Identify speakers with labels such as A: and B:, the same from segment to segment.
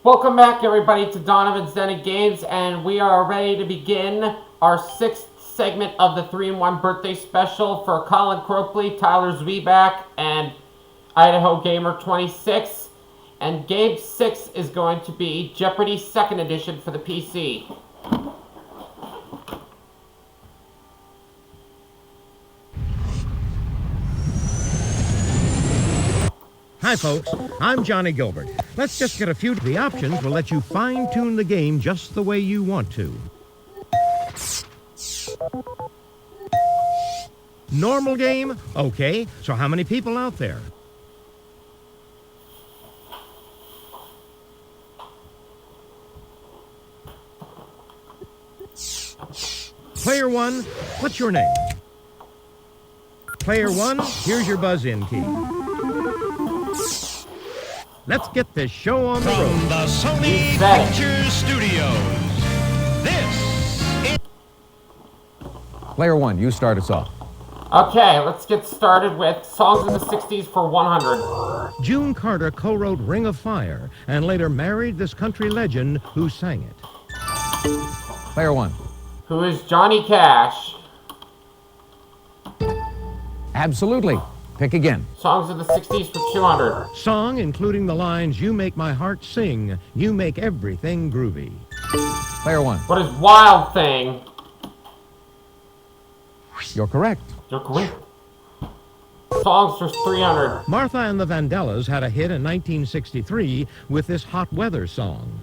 A: Welcome back, everybody, to Donovan's Den of Games, and we are ready to begin our 6th segment of the 3-in-1 birthday special for Colin, Cropley, Tyler Zuieback, and Idaho Gamer26. And Game 6 is going to be Jeopardy 2nd Edition for the PC.
B: Hi folks, I'm Johnny Gilbert. Let's just get a few. The options will let you fine-tune the game just the way you want to. Normal game? Okay, so how many people out there? Player 1, what's your name? Player 1, here's your buzz-in key. Let's get this show on the road.
C: From the Sony Pictures Studios, this is...
D: Player 1, you start us off.
A: Okay, let's get started with songs in the 60s for 100.
B: June Carter co-wrote Ring of Fire and later married this country legend who sang it.
D: Player 1.
A: Who is Johnny Cash?
D: Absolutely. Pick again.
A: Songs of the 60s for 200.
B: Song including the lines, "You make my heart sing, you make everything groovy."
D: Player 1.
A: What is Wild Thing?
D: You're correct.
A: You're correct. Songs for 300.
B: Martha and the Vandellas had a hit in 1963 with this hot weather song.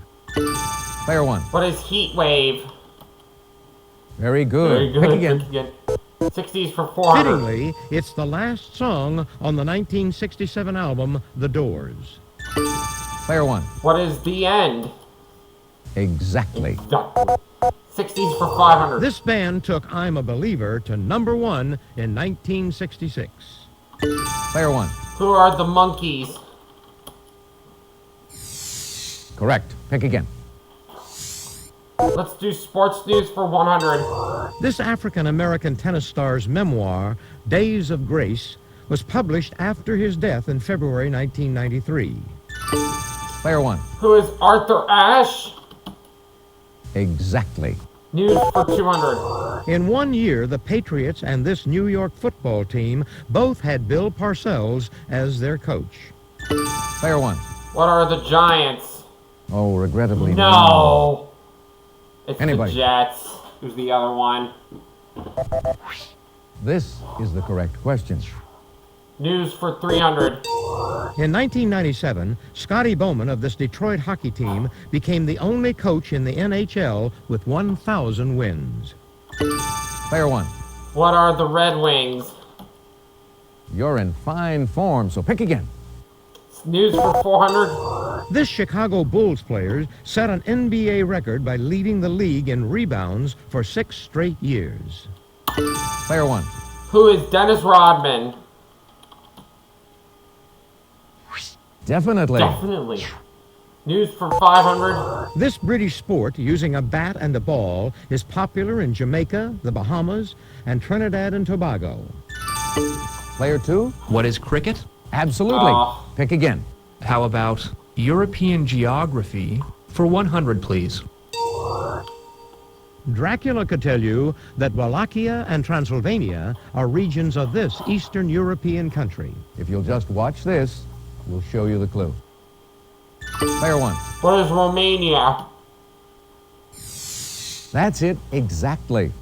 D: Player 1.
A: What is Heat Wave?
D: Very good.
A: Very good.
D: Pick again.
A: 60s for 400.
B: Fittingly, it's the last song on the 1967 album, The Doors.
D: Player 1.
A: What is The End?
D: Exactly.
A: 60s for 500.
B: This band took I'm a Believer to #1 in 1966.
D: Player 1.
A: Who are the Monkees?
D: Correct. Pick again.
A: Let's do sports news for 100.
B: This African-American tennis star's memoir, Days of Grace, was published after his death in February 1993.
D: Player 1.
A: Who is Arthur Ashe?
D: Exactly.
A: News for 200.
B: In 1 year, the Patriots and this New York football team both had Bill Parcells as their coach.
D: Player 1.
A: What are the Giants?
D: Oh, regrettably
A: No. It's
D: Anybody.
A: the Jets. Who's the other one?
D: This is the correct question.
A: News for 300.
B: In 1997, Scotty Bowman of this Detroit hockey team became the only coach in the NHL with 1,000 wins.
D: Player 1.
A: What are the Red Wings?
D: You're in fine form, so pick again.
A: News for 400.
B: This Chicago Bulls player set an NBA record by leading the league in rebounds for 6 straight years.
D: Player 1.
A: Who is Dennis Rodman?
D: Definitely.
A: Definitely. News for 500.
B: This British sport, using a bat and a ball, is popular in Jamaica, the Bahamas, and Trinidad and Tobago.
D: Player 2.
E: What is cricket?
D: Absolutely.
A: Oh.
D: Pick again.
E: How about European geography for 100, please?
B: Dracula could tell you that Wallachia and Transylvania are regions of this Eastern European country.
D: If you'll just watch this, we'll show you the clue. Player 1.
A: What is Romania?
D: That's it, exactly.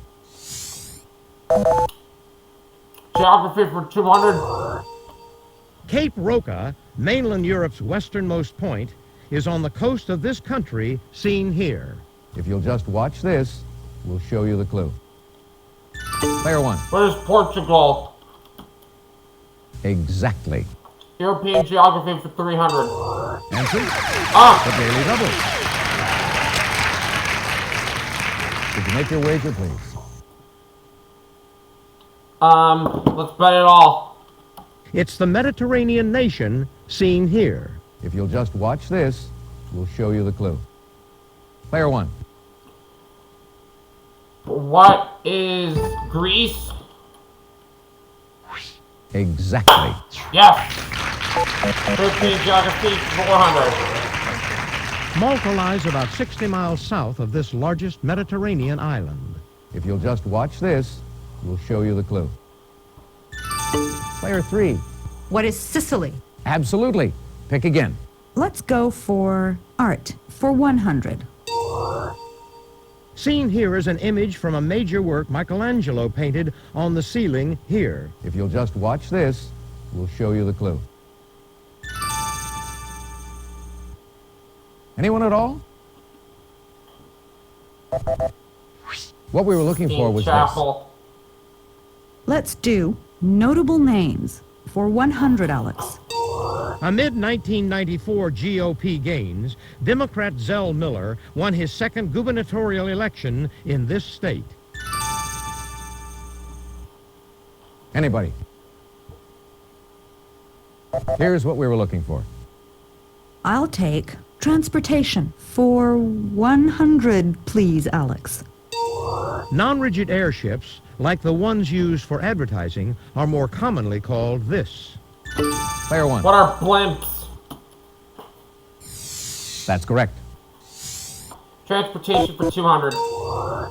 A: Geography for 200.
B: Cape Roca, mainland Europe's westernmost point, is on the coast of this country, seen here.
D: If you'll just watch this, we'll show you the clue. Player 1.
A: What is Portugal?
D: Exactly.
A: European geography for 300.
B: Answer?
A: Ah!
B: The Daily Double.
D: Did you make your wager, please?
A: Let's bet it all.
B: It's the Mediterranean nation, seen here.
D: If you'll just watch this, we'll show you the clue. Player 1.
A: What is Greece?
D: Exactly.
A: Yes. European geography 400.
B: Malta lies about 60 miles south of this largest Mediterranean island.
D: If you'll just watch this, we'll show you the clue. Player 3.
F: What is Sicily?
D: Absolutely. Pick again.
F: Let's go for art for 100.
B: Seen here is an image from a major work Michelangelo painted on the ceiling here.
D: If you'll just watch this, we'll show you the clue. Anyone at all? What we were looking for was this.
A: Chapel.
F: Let's do notable names for 100, Alex.
B: Amid 1994 GOP gains, Democrat Zell Miller won his second gubernatorial election in this state.
D: Anybody? Here's what we were looking for.
F: I'll take transportation for 100, please, Alex.
B: Non-rigid airships, like the ones used for advertising, are more commonly called this.
D: Player 1.
A: What are blimps?
D: That's correct.
A: Transportation for 200.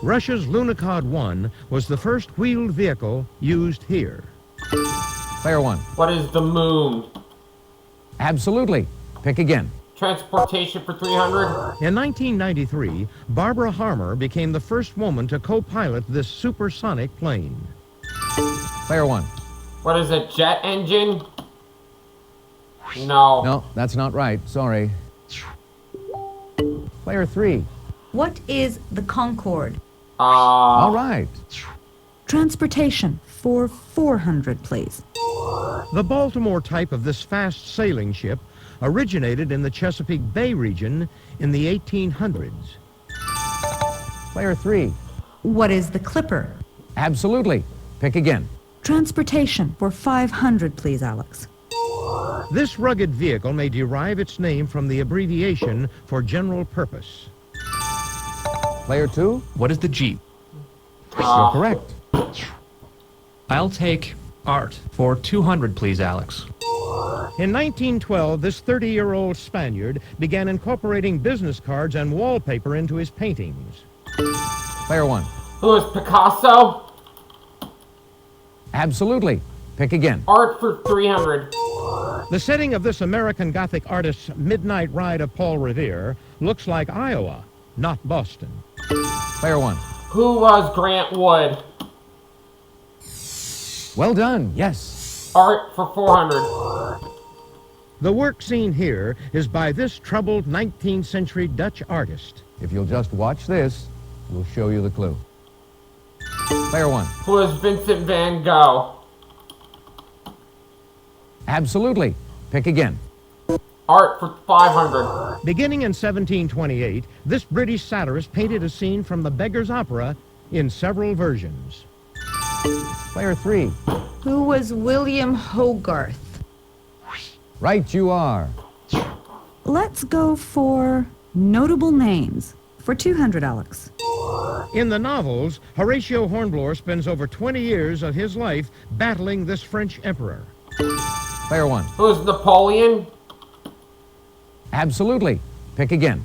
B: Russia's Lunokhod 1 was the first wheeled vehicle used here.
D: Player 1.
A: What is the moon?
D: Absolutely. Pick again.
A: Transportation for 300.
B: In 1993, Barbara Harmer became the first woman to co-pilot this supersonic plane.
D: Player 1.
A: What is a jet engine? No.
D: No, that's not right. Sorry. Player 3.
F: What is the Concorde?
D: All right.
F: Transportation for 400, please.
B: The Baltimore type of this fast sailing ship originated in the Chesapeake Bay region in the 1800s.
D: Player 3.
F: What is the Clipper?
D: Absolutely. Pick again.
F: Transportation for 500, please, Alex.
B: This rugged vehicle may derive its name from the abbreviation for general purpose.
D: Player 2.
E: What is the Jeep?
D: You're correct.
E: I'll take art for 200, please, Alex.
B: In 1912, this 30-year-old Spaniard began incorporating business cards and wallpaper into his paintings.
D: Player 1.
A: Who is Picasso?
D: Absolutely. Pick again.
A: Art for 300.
B: The setting of this American Gothic artist's midnight ride of Paul Revere looks like Iowa, not Boston.
D: Player 1.
A: Who was Grant Wood?
D: Well done. Yes.
A: Art for 400.
B: The work seen here is by this troubled 19th century Dutch artist.
D: If you'll just watch this, we'll show you the clue. Player 1.
A: Who is Vincent van Gogh?
D: Absolutely. Pick again.
A: Art for 500.
B: Beginning in 1728, this British satirist painted a scene from the Beggar's Opera in several versions.
D: Player 3.
F: Who was William Hogarth?
D: Right you are.
F: Let's go for notable names for 200, Alex.
B: In the novels, Horatio Hornblower spends over 20 years of his life battling this French emperor.
D: Player 1.
A: Who is Napoleon?
D: Absolutely. Pick again.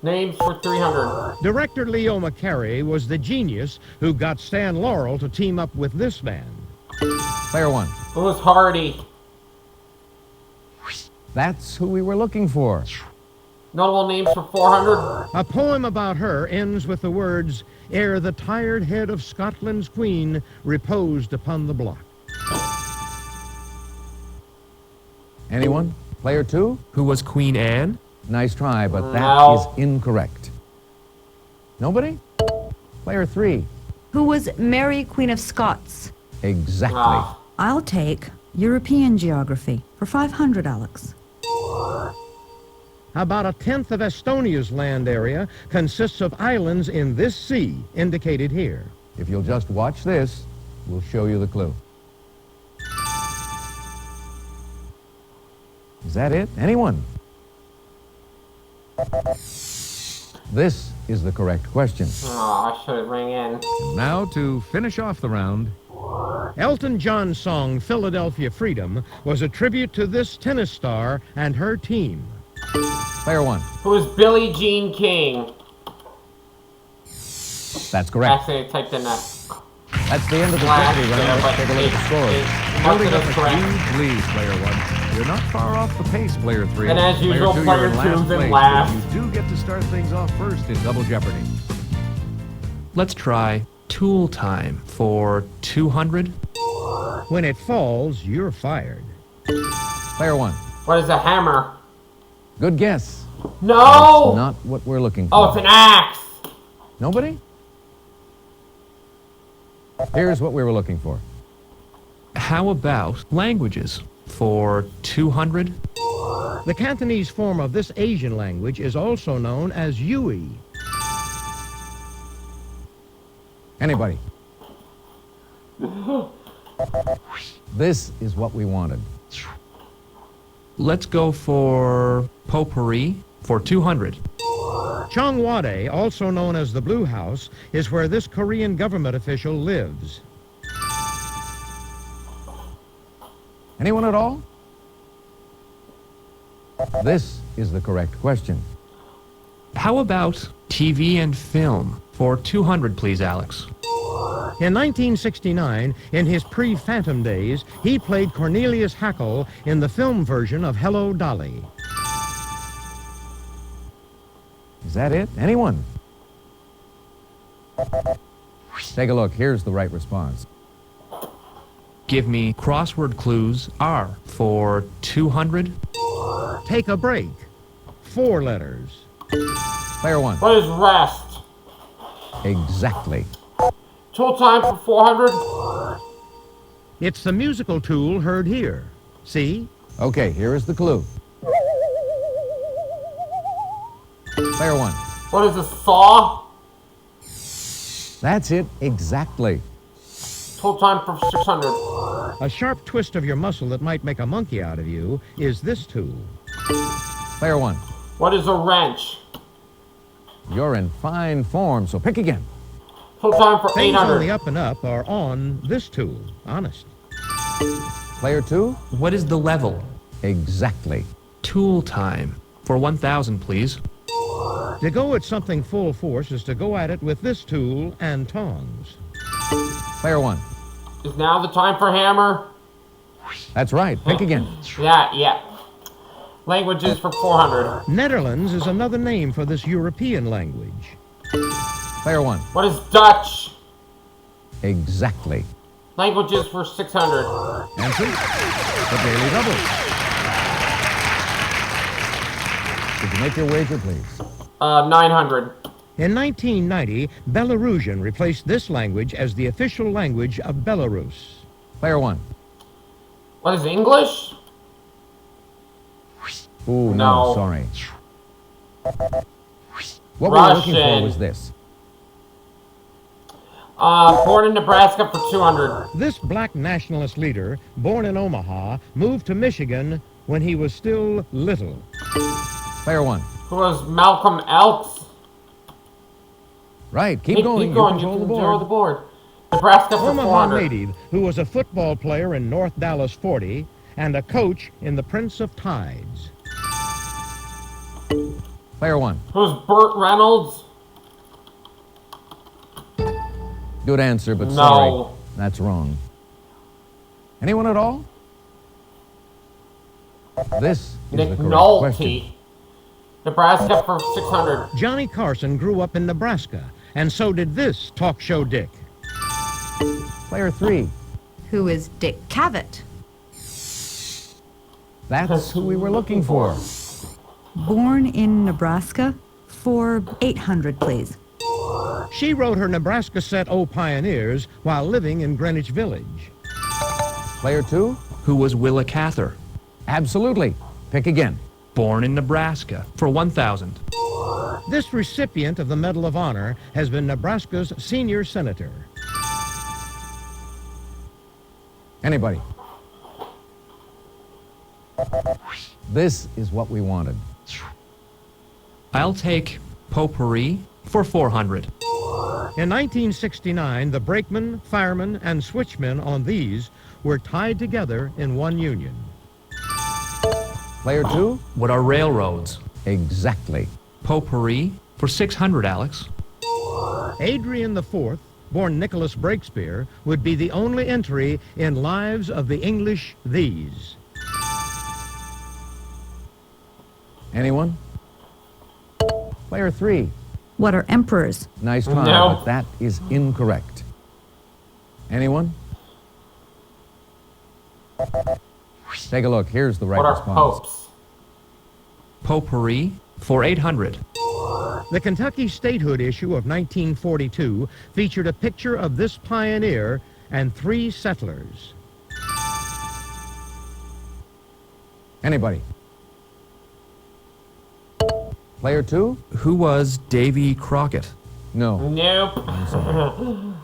A: Names for 300.
B: Director Leo McCarey was the genius who got Stan Laurel to team up with this man.
D: Player 1.
A: Who is Hardy?
D: That's who we were looking for.
A: Notable names for 400.
B: A poem about her ends with the words, "Ere the tired head of Scotland's queen reposed upon the block."
D: Anyone? Player 2?
E: Who was Queen Anne?
D: Nice try, but that
A: No.
D: is incorrect. Nobody? Player 3.
F: Who was Mary, Queen of Scots?
D: Exactly.
A: Ah.
F: I'll take European geography for 500, Alex.
B: About a tenth of Estonia's land area consists of islands in this sea, indicated here.
D: If you'll just watch this, we'll show you the clue. Is that it? Anyone? This is the correct question.
A: Oh, I should ring in.
B: Now to finish off the round. Elton John's song Philadelphia Freedom was a tribute to this tennis star and her team.
D: Player 1.
A: Who is Billie Jean King?
D: That's correct.
A: Actually, I typed in that.
D: That's the end of the
A: Flash
D: Jeopardy
A: there,
D: round.
A: but
D: Let's take a look at the scores.
A: Most
D: Building
A: of
D: up
A: it's
D: a
A: correct.
D: huge lead, Player 1. You're not far off the pace, Player 3.
A: And as usual,
D: Two,
A: Player
D: you're in last
A: 2's in
D: place,
A: last.
D: but you do get to start things off first in Double Jeopardy.
E: Let's try tool time for 200.
B: When it falls, you're fired.
D: Player 1.
A: What is a hammer?
D: Good guess.
A: No!
D: That's not what we're looking for.
A: Oh, it's an axe!
D: Nobody? Here's what we were looking for.
E: How about languages for 200?
B: The Cantonese form of this Asian language is also known as Yui.
D: Anybody? This is what we wanted.
E: Let's go for potpourri for 200.
B: Chongwade, also known as the Blue House, is where this Korean government official lives.
D: Anyone at all? This is the correct question.
E: How about TV and film for 200, please, Alex?
B: In 1969, in his pre-Phantom days, he played Cornelius Hackle in the film version of Hello, Dolly.
D: Is that it? Anyone? Take a look. Here's the right response.
E: Give me crossword clues R for 200.
B: Take a break. 4 letters.
D: Player 1.
A: What is rest?
D: Exactly.
A: Tool time for 400?
B: It's the musical tool heard here. See?
D: Okay, here is the clue. Player 1.
A: What is a saw?
D: That's it. Exactly.
A: Tool time for 600.
B: A sharp twist of your muscle that might make a monkey out of you is this tool.
D: Player 1.
A: What is a wrench?
D: You're in fine form, so pick again.
A: Tool time for
B: Things on
A: 800.
B: the up and up are on this tool. Honest.
D: Player 2.
E: What is the level?
D: Exactly.
E: Tool time for 1,000, please.
B: To go at something full force is to go at it with this tool and tongs.
D: Player 1.
A: Is now the time for hammer?
D: That's right. Pick again.
A: Yeah. Languages for 400.
B: Netherlands is another name for this European language.
D: Player 1.
A: What is Dutch?
D: Exactly.
A: Languages for 600.
D: Answer? The Daily Double. Did you make your wager, please?
A: 900.
B: In 1990, Belarusian replaced this language as the official language of Belarus.
D: Player 1.
A: What is English?
D: Ooh,
A: No.
D: no, sorry. What we were looking for
A: Russian.
D: was this.
A: Born in Nebraska for 200.
B: This black nationalist leader, born in Omaha, moved to Michigan when he was still little.
D: Player 1.
A: Who was Malcolm Elks?
D: Right, keep going.
A: Keep going.
D: You
A: You
D: control the
A: control the
D: board.
A: board. Nebraska for
B: Omaha
A: 400.
B: native who was a football player in North Dallas 40 and a coach in the Prince of Tides.
D: Player 1.
A: Who's Burt Reynolds?
D: Good answer, but
A: No.
D: sorry. That's wrong. Anyone at all? This is
A: Nick
D: the correct question.
A: Nolte. Nebraska for 600.
B: Johnny Carson grew up in Nebraska, and so did this talk show dick.
D: Player 3.
F: Who is Dick Cavett?
D: That's who we were looking for.
F: Born in Nebraska for 800, please.
B: She wrote her Nebraska set O Pioneers while living in Greenwich Village.
D: Player 2.
E: Who was Willa Cather?
D: Absolutely. Pick again.
E: Born in Nebraska for 1,000.
B: This recipient of the Medal of Honor has been Nebraska's senior senator.
D: Anybody? This is what we wanted.
E: I'll take potpourri for 400.
B: In 1969, the brakemen, firemen, and switchmen on these were tied together in one union.
D: Player 2?
E: What are railroads?
D: Exactly.
E: Potpourri for 600, Alex.
B: Adrian IV, born Nicholas Breakspeare, would be the only entry in Lives of the English These.
D: Anyone? Player 3.
F: What are emperors?
D: Nice try,
A: No.
D: but that is incorrect. Anyone? Take a look. Here's the right
A: What are
D: response.
A: popes?
E: Potpourri for 800.
B: The Kentucky statehood issue of 1942 featured a picture of this pioneer and 3 settlers.
D: Anybody? Player 2?
E: Who was Davy Crockett?
D: No.
A: Nope.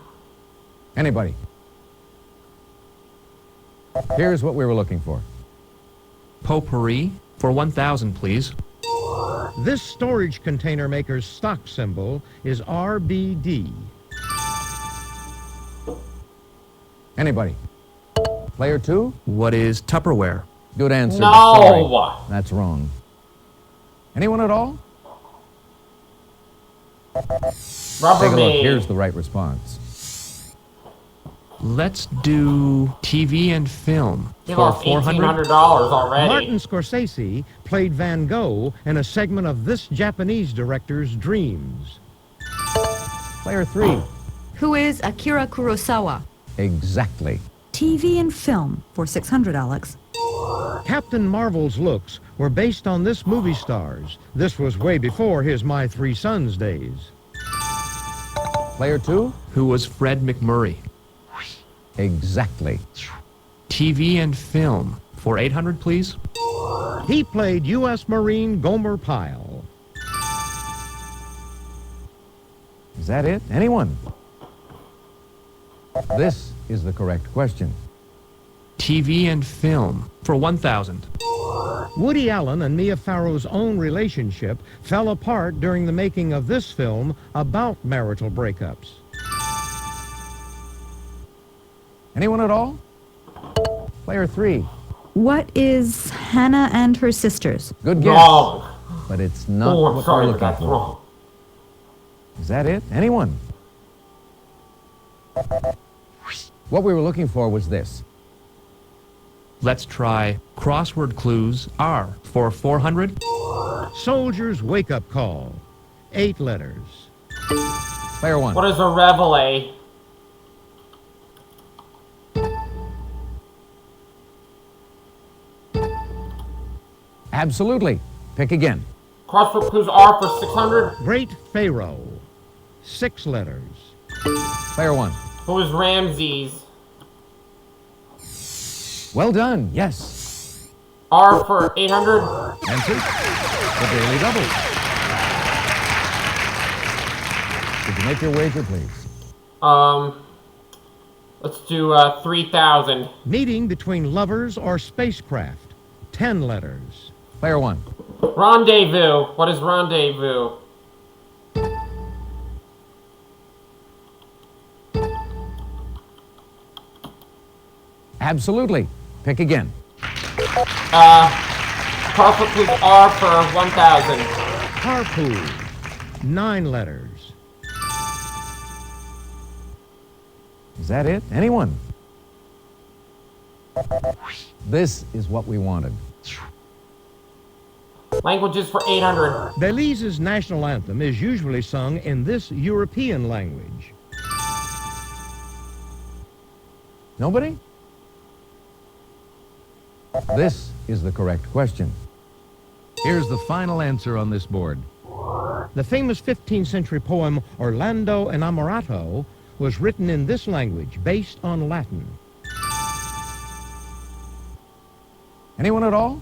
D: Anybody? Here's what we were looking for.
E: Potpourri for 1,000, please.
B: This storage container maker's stock symbol is RBD.
D: Anybody? Player 2?
E: What is Tupperware?
D: Good answer. but sorry.
A: No.
D: That's wrong. Anyone at all? Take a look.
A: Rubbermaid.
D: Here's the right response.
E: Let's do TV and film
A: You
E: for
A: lost
E: $400.
A: $1,800 already.
B: Martin Scorsese played Van Gogh in a segment of this Japanese director's dreams.
D: Player 3?
F: Who is Akira Kurosawa?
D: Exactly.
F: TV and film for 600, Alex.
B: Captain Marvel's looks were based on this movie star's. This was way before his My Three Sons days.
D: Player 2?
E: Who was Fred McMurray?
D: Exactly.
E: TV and film for 800, please.
B: He played U.S. Marine Gomer Pyle.
D: Is that it? Anyone? This is the correct question.
E: TV and film for 1,000.
B: Woody Allen and Mia Farrow's own relationship fell apart during the making of this film about marital breakups.
D: Anyone at all? Player 3?
F: What is Hannah and her sisters?
D: Good guess.
A: Wrong.
D: But it's not
A: Oh, I'm
D: what
A: sorry,
D: we're
A: but
D: looking
A: that's
D: for.
A: wrong.
D: Is that it? Anyone? What we were looking for was this.
E: Let's try crossword clues R for 400.
B: Soldier's wake-up call. 8 letters.
D: Player 1.
A: What is a reveille?
D: Absolutely. Pick again.
A: Crossword clues are for 600.
B: Great Pharaoh. 6 letters.
D: Player 1.
A: Who is Ramses?
D: Well done. Yes.
A: R for 800.
D: Answer. The Daily Double. Did you make your wager, please?
A: Let's do 3,000.
B: Meeting between lovers or spacecraft. 10 letters.
D: Player 1.
A: Rendezvous. What is rendezvous?
D: Absolutely. Pick again.
A: Crossword clues are for 1,000.
B: Carpool. 9 letters.
D: Is that it? Anyone? This is what we wanted.
A: Languages for 800.
B: Belize's national anthem is usually sung in this European language.
D: Nobody? This is the correct question.
B: Here's the final answer on this board. The famous 15th century poem Orlando Innamorato was written in this language based on Latin.
D: Anyone at all?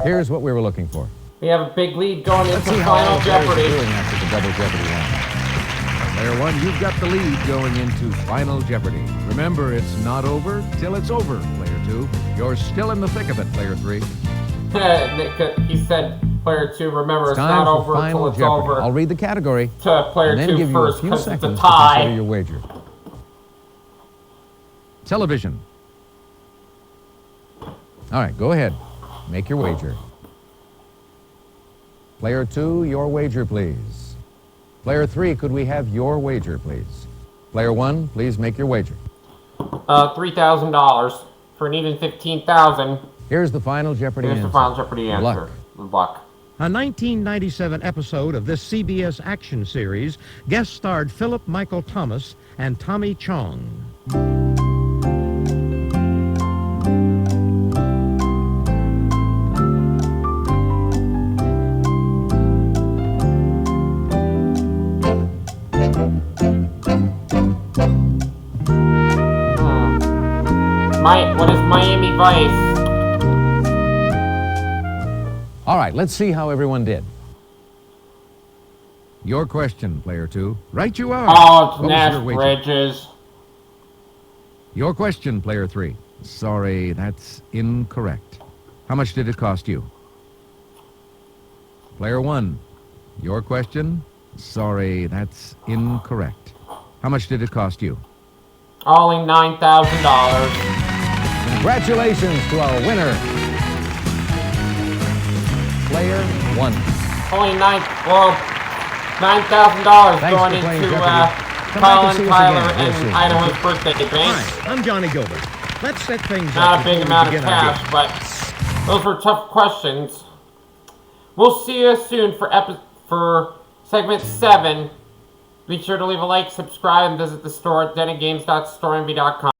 D: Here's what we were looking for.
A: We have a big lead going
D: Let's
A: into
D: see how
A: Final
D: all players are
A: Jeopardy.
D: doing after the Double Jeopardy round.
G: Player 1, you've got the lead going into Final Jeopardy. Remember, it's not over till it's over, Player 2. You're still in the thick of it, Player 3.
A: He said, player 2, remember, it's
D: Time
A: not
D: for
A: over
D: Final
A: until it's
D: Jeopardy.
A: over.
D: I'll read the category
A: To player
D: and then
A: 2
D: give you
A: first,
D: a few
A: because it's a
D: seconds to consider
A: tie.
D: your wager.
G: Television.
D: All right, go ahead. Make your wager. Player 2, your wager, please. Player 3, could we have your wager, please? Player 1, please make your wager.
A: $3,000 for an even 15,000.
D: Here's the final Jeopardy
A: Here's
D: answer.
A: the final Jeopardy
D: Good
A: answer.
D: luck.
A: Good luck.
B: A 1997 episode of this CBS action series guest starred Philip Michael Thomas and Tommy Chong.
A: What is Miami Vice?
D: All right, let's see how everyone did. Your question, Player 2.
G: Right you are.
A: Oh, it's
G: What was
A: Nash
G: your wager?
A: Bridges.
G: Your question, Player 3. Sorry, that's incorrect. How much did it cost you? Player 1. Your question? Sorry, that's incorrect. How much did it cost you?
A: Only $9,000.
D: Congratulations to our winner, Player 1.
A: Only $9,000
D: Thanks
A: going
D: for playing
A: into
D: Jeopardy. Come back and
A: Colin,
D: see us
A: Tyler,
D: again real
A: and
D: soon.
A: Idaho's birthday bank.
B: Hi, I'm Johnny Gilbert. Let's set things
A: Not
B: up
A: a big
B: before we
A: amount of
B: begin our
A: cash,
B: game.
A: but those were tough questions. We'll see you soon for segment 7. Be sure to leave a like, subscribe, and visit the store at dennygames.storeenvy.com.